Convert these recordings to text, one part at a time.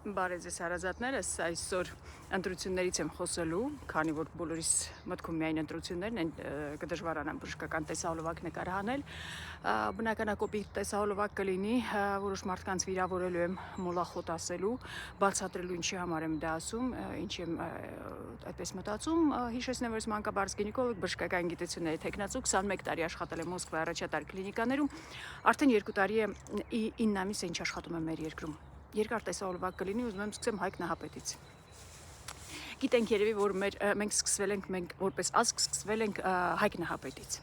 Բարև ձեզ հարազատներս, այսօր ընտրություններից եմ խոսելու, քանի որ բոլորիս մտքում միայն ընտրություններն են, կդժվարանամ բժշկական տեսահոլովակ նկարահանել։ Բնականակոպիտ տեսահոլովակ կլինի, որոշ մարդկանց վիրավորելու եմ մոլախոտ ասելու, բացատրելու ինչի համար եմ դա ասում, ինչի եմ այդպես մտածում։ Հիշեցնեմ, որ ես մանկաբարձ գինեկոլոգ, բժշկական գիտությունների թեկնածու, 21 տարի աշխատել եմ Մոսկվայի առաջատար կլինիկաներում, արդեն 2 տարի է 9 ամիս է ինչ աշխատում եմ մեր երկրում։ Երկար տեսահոլովակ կլինի, ուզում եմ սկսեմ Հայկ Նահապետից։ Գիտենք երևի, որ մենք որպես ազգ սկսվել ենք Հայկ Նահապետից։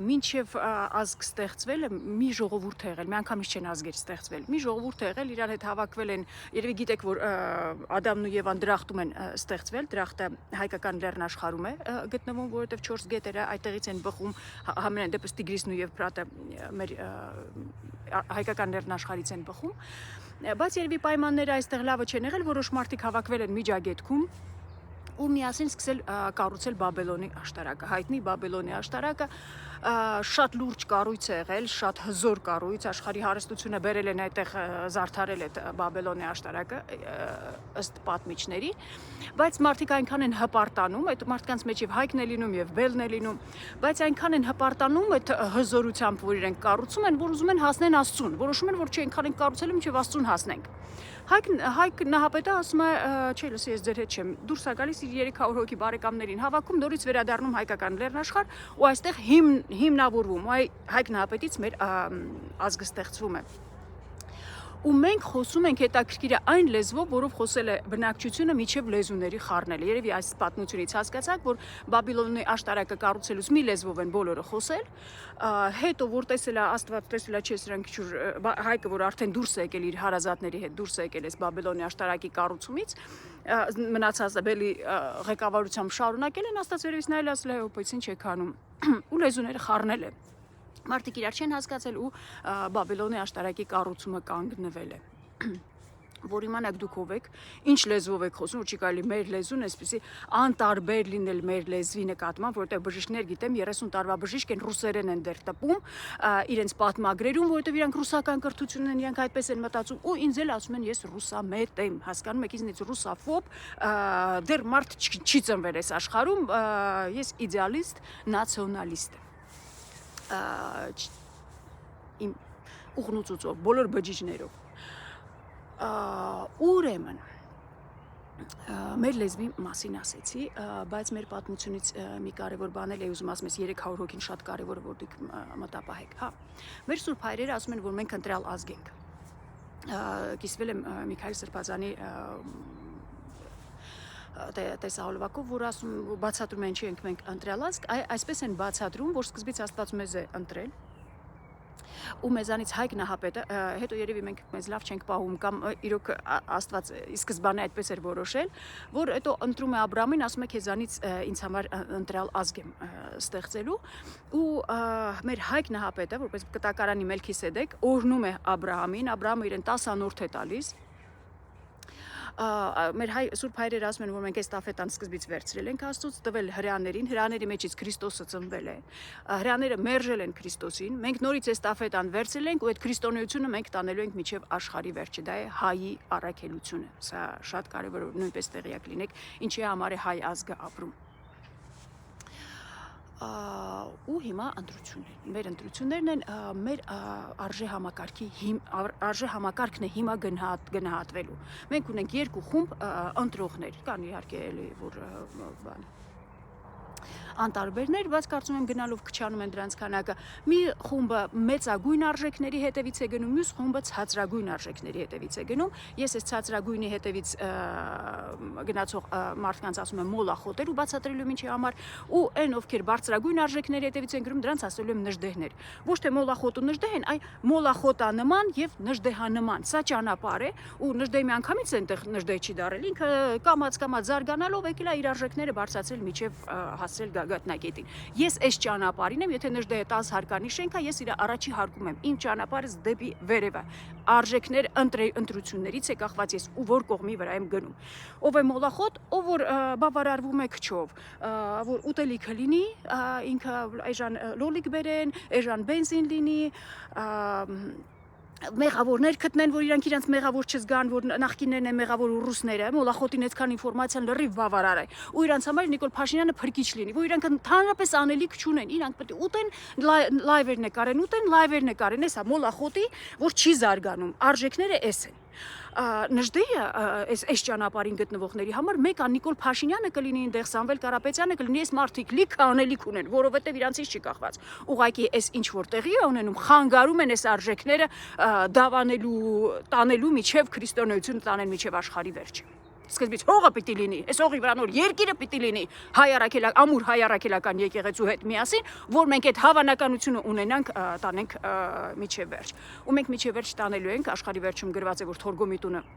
Մինչև ազգ ստեղծվել է, մի ժողովուրդ է եղել, մի անգամից չեն ազգեր ստեղծվել, մի ժողովուրդ է եղել, իրար հետ հավաքվել են, երևի գիտեք, որ Ադամն ու Եվան դրախտում են ստեղծվել, դրախտը հայկական լեռնաշխարհում է գտնվում, որովհետև 4 գետերը այդտեղից են բխում, համենայն դեպս Տիգրիսն ու Եվփրատը մեր հայկական լեռնաշխարհից են բխում, բայց երևի պայմանները այստեղ լավը չեն եղել, որոշ մարդիկ հավաքվել են Միջագետքում ու միասին սկսել կառուցել Բաբելոնի աշտարակը, հայտնի Բաբելոնի աշտարակը շատ լուրջ կառույց է եղել, շատ հզոր կառույց, աշխարհի հարստությունը բերել են այդտեղ զարդարել այդ Բաբելոնի աշտարակը ըստ պատմիչների, բայց մարդիկ այնքան են հպարտանում, այդ մարդկանց մեջ եւ Հայկն է լինում եւ Բելն է լինում, բայց այնքան են հպարտանում այդ հզորությամբ, որ իրենք կառուցում են, որ ուզում են հասնեն Աստծուն, որոշում են, որ չէ, այնքան են կառուցել, մինչեւ Աստծուն հասնենք։ Հայկ Նահապետը ասում է, չէ, լսի, ես ձեր հետ չեմ, դուրս է գալիս իր 300 հոգի բարեկամներին հավաքում, նորից վերադառնում հայկական լեռնաշխարհ ու այստեղ հիմնավորվում, Հայկ Նահապետից մեր ազգը ստեղծվում է։ Ու մենք խոսում ենք հետաքրքիր է այն լեզվով, որով խոսել է բնակչությունը միջև լեզուների խառնել։ Երևի այս պատմությունից հասկացաք, որ Բաբելոնի աշտարակը կառուցելուց մի լեզվով են բոլորը խոսել, հետո որ տեսել է Աստված, տեսել է չէ սրանք Հայկը, որ արդեն դուրս է եկել իր հարազատների հետ, դուրս է եկել այս Բաբելոնի աշտարակի կառուցումից, մնացածը Բելի ղեկավարությամբ շարունակել են, Աստված վերևից նայել ասել է, բայց ինչ եք անում, ու լեզուները խառնել է։ Մարդիկ իրար չեն հասկացել ու Բաբելոնի աշտարակի կառուցումը կանգնվել է։ Որ իմանաք դուք ով եք, ինչ լեզվով եք խոսում, որ չի կարելի մեր լեզուն այսպեսի անտարբեր լինել մեր լեզվի նկատմամբ, որովհետև բժիշկներ գիտեմ 30 տարվա բժիշկ են, ռուսերեն են դեռ տպում իրենց պատմագրերում, որովհետև իրանք ռուսական կրթություն են, իրանք այդպես են մտածում ու ինձ էլ ասում են ես ռուսամետ եմ, հասկանում եք, ինձնից ռուսաֆոբ, դեռ մարդ չի ծնվել այս աշխարհում, ես իդեալիստ, նացիոնալիստ իմ ուղնուծուծով, բոլոր բջիջներով, ուրեմն մեր լեզվի մասին ասեցի, բայց մեր պատմությունից մի կարևոր բան էլ է ուզում ասում ես 300 հոգին շատ կարևոր է, որ դուք մտապահեք, հա, մեր սուրբ հայրերը ասում են, որ մենք ընտրյալ ազգ ենք, կիսվել եմ Միքայել Սրբազանի տեսահոլովակով, որ ասում բացատրում են, չի ենք մենք ընտրյալ ազգ, այսպես են բացատրում, որ սկզբից Աստված մեզ է ընտրել ու մեզանից Հայկ Նահապետը, հետո երևի մենք մեզ լավ չենք պահում կամ իրոք Աստված ի սկզբանե այդպես էր որոշել, որ հետո ընտրում է Աբրահամին, ասում է քեզանից ինձ համար ընտրյալ ազգ եմ ստեղծելու ու մեր Հայկ Նահապետը, որպես կտակարանի Մելքիսեդեկ, օրհնում է Աբրահամին, Աբրահամը իրեն 10 անորդ է տալիս մեր սուրբ հայրերը ասում են, որ մենք այս տաֆետան սկզբից վերցրել ենք Աստծուց, տվել հրեաներին, հրեաների մեջից Քրիստոսը ծնվել է, հրեաները մերժել են Քրիստոսին, մենք նորից այս տաֆետան վերցրել ենք ու այդ քրիստոնեությունը մենք տանելու ենք մինչև աշխարհի վերջը, դա է հայի առաքելությունը, սա շատ կարևոր է նույնպես տեղյակ լինեք, ինչի համար է հայ ազգը ապրում։ Ու հիմա ընտրություններ, մեր ընտրություններն են մեր արժե համակարգն է հիմա գնահատվելու։ Մենք ունենք 2 խումբ ընտրողներ, կան իհարկե էլի որ բան անտարբերներ, բայց կարծում եմ գնալով քչանում են դրանց քանակը։ Մի խումբը մեծագույն արժեքների հետևից է գնում, մյուս խումբը ցածրագույն արժեքների հետևից է գնում։ Ես այս ցածրագույնի հետևից գնացող մարդկանց ասում եմ մոլախոտեր ու բացատրելու ինչի համար, ու այն ովքեր բարձրագույն արժեքների հետևից են գնում, դրանց ասելու եմ նժդեհներ։ Ոչ թե մոլախոտ ու նժդեհ են, այ մոլախոտանման եւ նժդեհանման։ Սա ճանապարհ է, ու նժդեհը միանգամից այնտեղ նժդեհ չի դարել, ինքը կամած զարգանալով եկել է իր արժեքները բարձրացրել միջև հասցրել գագաթնակետին։ Ես այս ճանապարհին եմ, եթե նժդեհը 10 հարկանիշ շենք է, ես իր առաջի հարկում եմ։ Իմ ճանապարհս դեպի վերև է։ Արժեքներ ընտրություններից է կախված ես ու որ կողմի վրա եմ գնում։ Ով է մոլախոտ, ով որ բավարարվում է քչով, որ ուտելիքը լինի, ինքը այժան լոլիկ բերեն, այժան բենզին լինի, մեղավորներ գտնեն, որ իրանք իրենց մեղավոր չզգան, որ նախկիններն են մեղավոր ու ռուսները, մոլախոտին այդքան ինֆորմացիան լրիվ բավարար է։ Ու իրանք համար Նիկոլ Փաշինյանը փրկիչ լինի, որ իրանք ընդհանրապես անելիք չունեն, իրանք պետք է ուտեն լայվեր նկարեն, էսա մոլախոտի, որ չի զարգանում։ Արժեքները էս են։ Նժդեյը այս ճանապարհին գտնվողների համար մեկ Նիկոլ Փաշինյանը կլինի այնտեղ Սամվել Կարապետյանը կլինի այս մարդիկ լիքը անելիք ունեն, որովհետև իրանցից չի կախված։ Ուղղակի այս ինչ որ տեղի է ունենում, խանգարում են այս արժեքները դավանելու, տանելու միջև քրիստոնեություն տանեն միջև աշխարհի վերջը։ Սկզբից հողը պիտի լինի, այս հողի վրա նոր երկիրը պիտի լինի ամուր հայ առաքելական եկեղեցու հետ միասին, որ մենք այդ հավանականությունը ունենանք տանենք միջև վերջ։ Ու մենք միջև վերջ տանելու ենք, աշխարհի վերջում գրված է, որ Թորգոմի տունը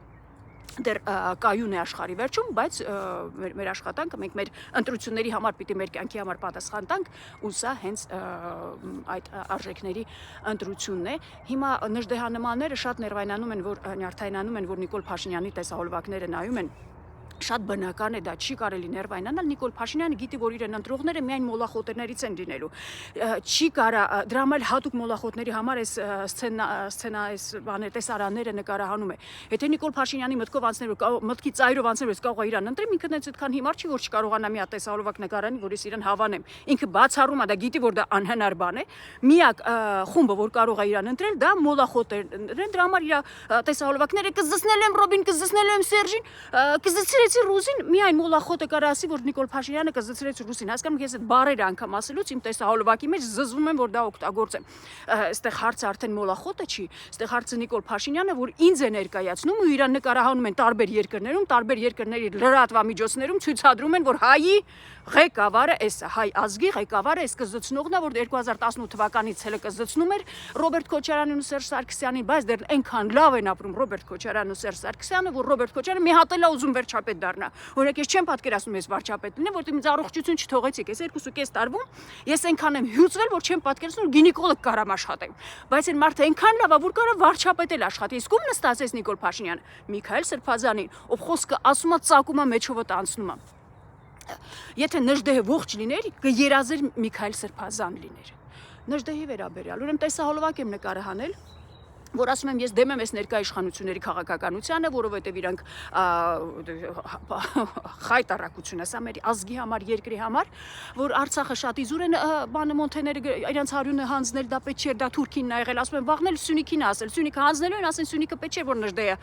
դեռ կայուն է աշխարհի վերջում, բայց մեր աշխատանքը մենք մեր ընտրությունների համար պիտի մեր կյանքի համար պատասխան տանք, ու սա հենց այդ արժեքների ընտրությունն է։ Հիմա նժդեհանմանները շատ ներվայնանում են, որ նյարդայնանում են, որ Նիկոլ Փաշինյանի տեսահոլովակները նայում են, շատ բնական է, դա չի կարելի ներվայնանալ։ Նիկոլ Փաշինյանը գիտի, որ իրեն ընտրողները միայն մոլախոտերներից են լինելու։ Չի կարա դրա համար հատուկ մոլախոտների համար այս այս տեսարանները նկարահանում է։ Եթե Նիկոլ Փաշինյանի մտքով անցներ, մտքի ծայրով անցներ, կարող է իրան ընտրեմ, ինքը դից այդքան հիմար չի, որ չկարողանա մի հատ տեսահոլովակ նկարանի, որ ես իրան հավանեմ։ Ինքը բացառում է, դա գիտի, որ դա անհնար բան է։ Միակ խումբը, որ կարող է իրան ընտրել, դա մոլախոտերն են։ Դրա համար իր տեսահոլովակները կզսնել եմ Ռոբին, կզսնել եմ Սերժին, կզսրեցի ռուսին, միայն մոլախոտը կարա ասի, որ Նիկոլ Փաշինյանը կզսրեց ռուսին։ Հասկանում եք, ես այդ բառերը անգամ ասելուց իմ տեսահոլովակի մեջ զզվում եմ, որ դա օգտագործեմ։ Այստեղ հարցը արդեն մոլախոտը չի, այստեղ հարցը Նիկոլ Փաշինյանը, որ ինձ է ներկայացնում ու իրան նկարահանում են տարբեր երկրների լրատվամիջոցներում ցույցադրում են, որ հայի ղեկավարը էսա, հայ ազգի ղեկավարը էս կզծնողն է, որ 2018 թվականից հենց կզծնում էր Ռոբերտ Քոչարյանին ու Սերժ Սարգսյանին, բայց դեռ այնքան լավ են ապրում Ռոբերտ Քոչարյանն ու Սերժ Սարգսյանը, որ Ռոբերտ Քոչարյանը մի հատ էլ ուզում վարչապետ դառնա։ Օրինակ ես չեմ պատկերացնում ես վարչապետ լինեմ, որտեղ ինձ առողջություն չթողեցիք, ես 2.5 տարվում ես այնքան եմ հյուծվել, որ չեմ պատկերացնում գինեկոլոգ կարամ աշխատեմ։ Բայց այն մարդը այնքան լավ է, որ կարա վարչապետ էլ աշխատի։ Իսկ ում նստած էս Նիկոլ Փաշինյանը, Միքայել Սրբազանին, ով խոսքը ասում է ծակում է մեջովը տանցնում է։ Եթե Նժդեհը ողջ լիներ, կերազեր Միքայել Սրբազան լիներ։ Նժդեհի վերաբերյալ, ուրեմն տեսահոլովակ եմ նկարահանել, որ ասում եմ ես դեմ եմ այս ներկա իշխանությունների քաղաքականությանը, որովհետև իրանք խայտարակություն է, սա մեր ազգի համար, երկրի համար, որ Արցախը շատ իզուր են բանը մոնթեները իրենց հարյունը հանձնել, դա պետք չէր, դա Թուրքինն ա եղել, ասում են վաղնել Սյունիքին ասել, Սյունիքը հանձնելու են, ասեն Սյունիքը պետք չէ, որ Նժդեհը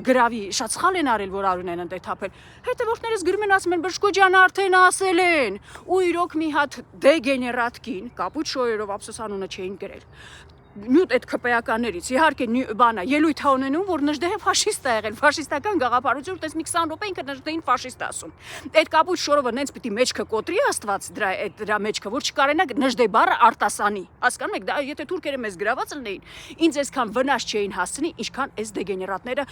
գրավի, շատ սխալ են արել, որ արուն են ընդ թափել։ Հետևորդներս գրում են, ասում են Բժշկոջյանը արդեն ասել են, ու իրոք մի հատ դեգեներատ կին, կապույտ շոյերով ափսոսանունը չէին գրել։ Նյութ այդ քպեականներից իհարկե բանա ելույթ է ունենում, որ Նժդեհը ֆաշիստ է եղել, ֆաշիստական գաղափարություն, որտես մի 20 րոպե ինքը Նժդեհին ֆաշիստ ասում։ Այդ կապույտ շորովը նենց պիտի մեջքը կոտրի Աստված դրա մեջքը, որ չկարենա Նժդեհ բառը արտասանի։ Հասկանում եք, դա եթե թուրքերը մեզ գրաված լինեին, ինձ այսքան վնաս չէին հասցնի, ինչքան այս դեգեներատները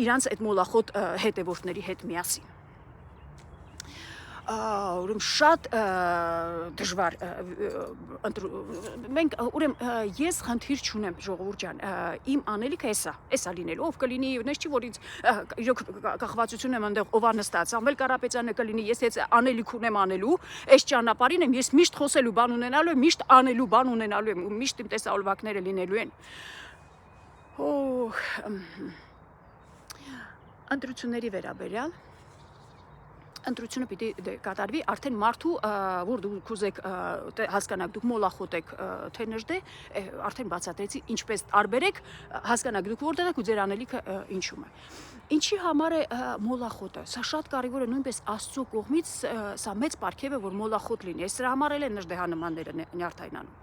իրանց այդ մոլախոտ հետևորդների հետ միասին։ Ուրեմն շատ դժվար մենք ուրեմն ես խնդիր չունեմ ժողովուրդ ջան, իմ անելիքը էսա լինելու, ով կլինի, նես չի որ ինձ իրոք կախվածություն եմ այնտեղ ով նստած, Սամվել Կարապետյանը կլինի, ես եթե անելիք ունեմ անելու, այս ճանապարհին եմ, ես միշտ խոսելու բան ունենալու եմ, միշտ անելու բան ունենալու եմ, ու միշտ իմ տեսահոլովակները լինելու են։ Ընտրությունների վերաբերյալ ընտրությունը պիտի կատարվի արդեն մարդու, որ դուք ուզեք հասկանաք, դուք մոլախոտ եք թե Նժդեհ, արդեն բացատրեցի ինչպես տարբերեք, հասկանաք դուք որտեղ եք ու ձեր անելիքը ինչում է։ Ինչի համար է մոլախոտը, սա շատ կարևոր է նույնպես Աստծո կողմից, սա մեծ պարգև է, որ մոլախոտ լինի, սրա համար էլ են Նժդեհանմանները նյարդայնանում։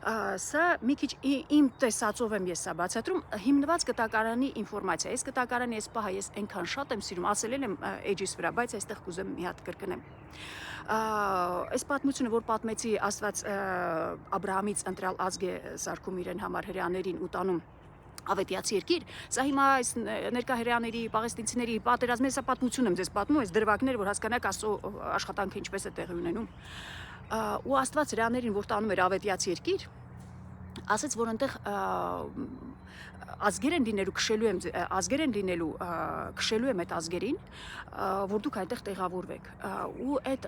Սա մի քիչ իմ տեսածով եմ ես սա բացատրում, հիմնված կտակարանի ինֆորմացիա, այս կտակարանի այս պահը ես այնքան շատ եմ սիրում, ասել եմ էջիս վրա, բայց այստեղ կուզեմ մի հատ կրկնեմ։ Այս պատմությունը, որ պատմեցի Աստված Աբրահամից ընտրալ ազգ է սարքում իրեն համար հրեաներին ու տանում ավետիացի երկիր, սա հիմա այս ներկա հրեաների, պաղեստինցիների պատերազմի սա պատմություն եմ ձեզ պատմում, այս դրվագներ, որ հասկանաք Աստծո աշխատանքը ինչպես է տեղի ունենում։ Ու Աստված հրեաներին, որ տանում էր ավետիացի երկիր, ասաց, որ այնտեղ ազգեր են լինելու քշելու եմ ազգեր են լինելու քշելու եմ այդ ազգերին, որ դուք այդտեղ տեղավորվեք ու այդ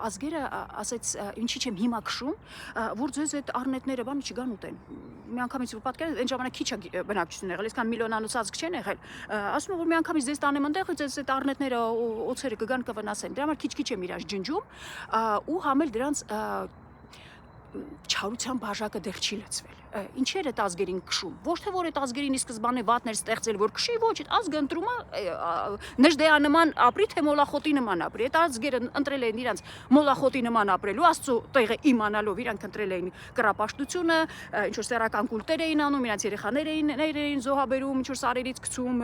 ազգերը ասեց ինչի՞ չեմ հիմա քշում, որ ձեզ այդ առնետները բանը չգան ուտեն։ Միանգամից պատկերացրեք, այն ժամանակ քիչ է բնակչություն եղել, այսքան միլիոնանոց ազգ չեն եղել։ Ասում եմ որ միանգամից ձեզ տանեմ այնտեղ, ձեզ այդ առնետները օձերը կգան կվնասեն։ Դրա համար քիչ-քիչ եմ իրաց ջնջում ու համել դրանց չարության բաժակը դեռ չի լցվել։ Ինչեր այդ ազգերին քշում։ Ոչ թե որ այդ ազգերին ի սկզբանե վատներ ստեղծել, որ քշի, ոչ, այդ ազգը ընտրում է նժդեանման ապրի, թե մոլախոտի նման ապրի։ Այդ ազգերը ընտրել են իրանց մոլախոտի նման ապրելու, Աստծո տեղը իմանալով իրանք ընտրել էին կռապաշտությունը, ինչ որ սեռական կուլտեր էին անում, իրանց երեխաներին զոհաբերում, ինչ որ սարերից գցում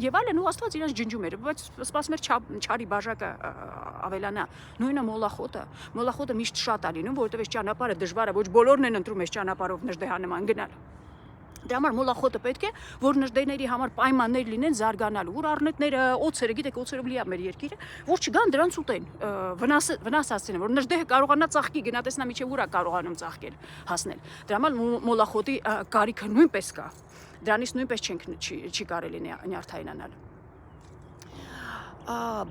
եւ այլն, ու Աստված իրանց ջնջում էր, բայց սպասում էր չարի բաժակը ավելանա։ Նույնը մոլախոտը միշտ շատ է լինում, որովհետեւ այս ճանապարհը դժվար է, ոչ բոլորն են ընտրում այս ճանապարհով նժդեհանման գնալ։ Դրա համար մոլախոտը պետք է, որ նժդեների համար պայմաններ լինեն զարգանալու, որ առնետները, օձերը, գիտեք, օձերով լի է մեր երկիրը, որ չգան դրանց ուտեն, վնասացնեն, որ նժդեհը կարողանա ծաղկի գնա, տեսնա միջև ուր է կարողանում ծաղկել, հասնել։ Դրա համար մոլախոտի կարիքը նույնպես կա։ Դրանից նույնպես չի կարելի նյարդայնանալ։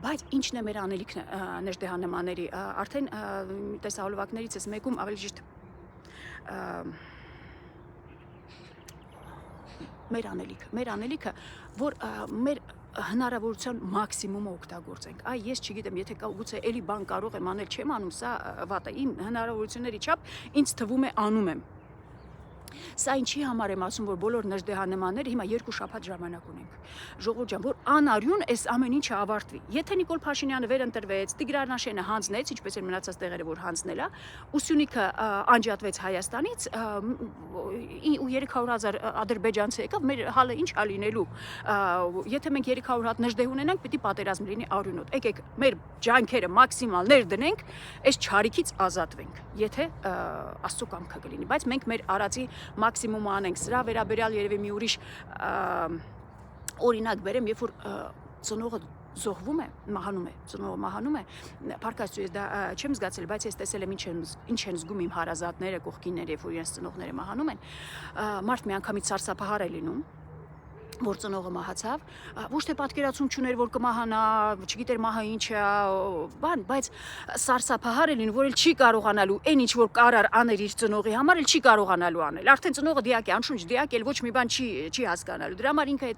Բայց ինչն է մեր անելիքն նժդեհանմանների, արդեն տեսահոլովակներից ես մեկում ավելի ճիշտ մեր անելիքը, որ մեր հնարավորության մաքսիմումը օգտագործենք։ Ես չգիտեմ, եթե գուցե էլի բան կարող եմ անել, չեմ անում, սա վատ է, իմ հնարավորությունների չափ ինձ թվում է անում եմ։ Սա ինչի համար եմ ասում, որ բոլոր նժդեհանմանները հիմա 2 շաբաթ ժամանակ ունենք։ Ժողովուրդ ջան, որ անարյուն այս ամեն ինչը ավարտվի։ Եթե Նիկոլ Փաշինյանը վերընտրվեց, Տիգրան Աշենը հանձնեց, ինչպես էր մնացած տեղերը, որ հանձնել է, Ուսյունիքը անջատվեց Հայաստանից, ու 300,000 ադրբեջանցի եկավ, մեր հալը ինչ է լինելու։ Եթե մենք 300 հատ նժդեհ ունենանք, պիտի պատերազմ լինի արյունոտ։ Եկեք մեր ջանքերը մաքսիմալ ներդնենք, այս չարիքից ազատվենք, եթե Աստծո կամքը կլինի, բայց մենք մեր արածի մաքսիմումը անենք։ Սրա վերաբերյալ երևի մի ուրիշ օրինակ բերեմ, երբ որ ծնողը զոհվում է, ծնողը մահանում է, փառքաստու ես դա չեմ զգացել, բայց ես տեսել եմ ինչ են զգում իմ հարազատները, կողքինները, երբ որ իրենց ծնողները մահանում են, մարդ միանգամից սարսափահար է լինում, որ ծնողը մահացավ, ոչ թե պատկերացում չուներ, որ կմահանա, չգիտեր մահը ինչ է, բան, բայց սարսափահար է լինում, որ էլ չի կարողանալու այն ինչ որ կարար աներ իր ծնողի համար, էլ չի կարողանալու անել։ Արդեն ծնողը դիակ է, անշունչ դիակ է, ոչ մի բան չի հասկանալու։ Դրա համար ինքը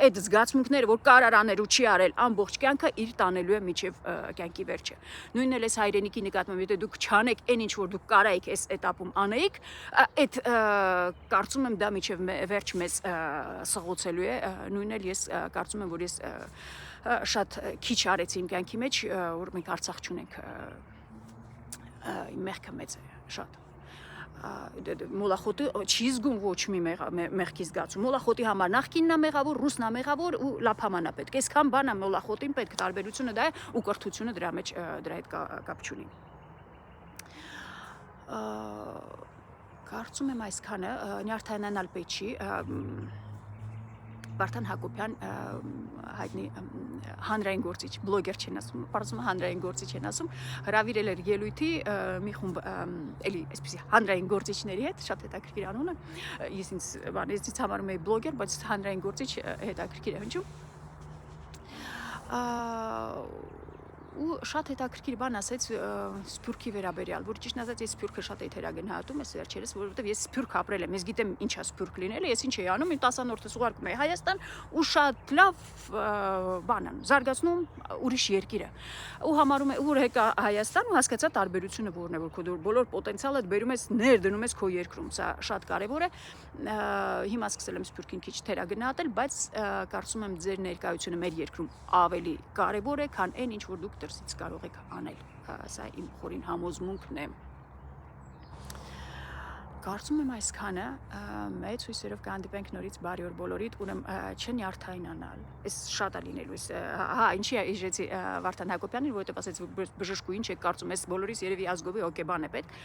այդ զգացմունքները, որ կարար աներ ու չի արել, ամբողջ կյանքը իր տանելու է մինչև կյանքի վերջը։ Նույնն էլ էս հայրենիքի նկատմամբ, եթե դուք չանեք այն ինչ որ դուք կարայիք այս этаպում անեիք, այդ կարծում եմ դա մինչև վերջ մեզ սղոցելու է, նույնն էլ ես կարծում եմ, որ ես շատ քիչ արեցի իմ կյանքի մեջ, որ մենք Արցախ չունենք, մեղքը մեծ է, շատ։ Մոլախոտը չի զգում ոչ մի մեղքի զգացում։ Մոլախոտի համար նախկինն է մեղավոր, ռուսն է մեղավոր ու լափամանա պետք։ Այսքան բան է մոլախոտին պետք, տարբերությունը դա է ու կրթությունը դրա մեջ դրա հետ կապ չունի։ Կարծում եմ այսքանը, նյարդայնանալ պետք չի։ Վարդան Հակոբյան հայտնի հանրային գործիչ, բլոգեր չեն ասում, պարզվում է հանրային գործիչ են ասում, հրավիրել էր ելույթի մի խումբ էլի այսպեսի հանրային գործիչների հետ, շատ հետաքրքիր անունը, ես ինձ համարում եմ բլոգեր, բայց հանրային գործիչ հետաքրքիր է հնչում։ Ու շատ հետաքրքիր բան ասեց Սփյուռքի վերաբերյալ, որ ճիշտն ասած ես Սփյուռքը շատ եթերագնահատում ես վերջերս, որովհետև ես Սփյուռք ապրել եմ, ես գիտեմ ինչ է Սփյուռք լինելը, ես ինչ էի անում, իմ 10-րդս ուղարկում էի Հայաստան ու շատ լավ բան եմ, զարգացնում ուրիշ երկիրը։ Ու համարում եմ, ուր եկա Հայաստան ու հասկացա տարբերությունը որն է, որ քո բոլոր պոտենցիալը բերում ես ներդնում ես քո երկրում, սա շատ կարևոր է։ Հիմա սկսել եմ Սփյուռքին քիչ թերագնահատել, բայց կարծում եմ ձեր ներկայությունը մեր երկրում ավելի կարևոր է, քան այն ինչ որ դուք դրսից կարող եք անել, սա իմ խորին համոզմունքն է։ Կարծում եմ այսքանը, մեծ հույսերով կհանդիպենք նորից բարի օր բոլորիդ, ուրեմն չնյարդայնանալ, այս շատ է լինելու, ինչի է իժեցի Վարդան Հակոբյանին, որովհետև ասեց բժշկու ինչ եք կարծում, այս բոլորիս երևի ազգովի հոգեբան է պետք,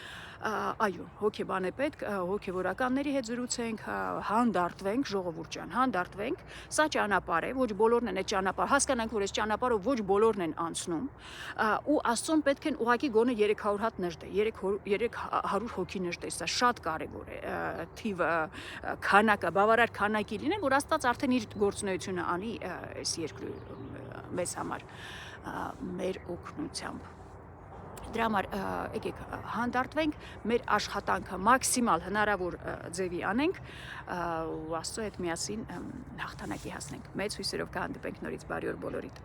այո, հոգեբան է պետք, հոգևորականների հետ զրուցենք, հանդարտվենք, ժողովուրդ ջան, հանդարտվենք, սա ճանապարհ է, ոչ բոլորն են այդ ճանապարհ, հասկանանք, որ այս ճանապարհով ոչ բոլորն են անցնում, ու Աստծուն պետք են ուղղակի գոնե 300 հատ նժդե, 300 հոգի նժդե, սա շատ կարևոր է թիվը քանակը բավարար քանակի լինեն, որ Աստված արդեն իր գործունեությունը անի այս երկրի մեզ համար մեր օգնությամբ։ Դրա համար եկեք հանդարտվենք, մեր աշխատանքը մաքսիմալ հնարավոր ձևի անենք ու Աստծո հետ միասին հաղթանակի հասնենք։ Մեծ հույսերով կհանդիպենք նորից, բարի օր բոլորիդ։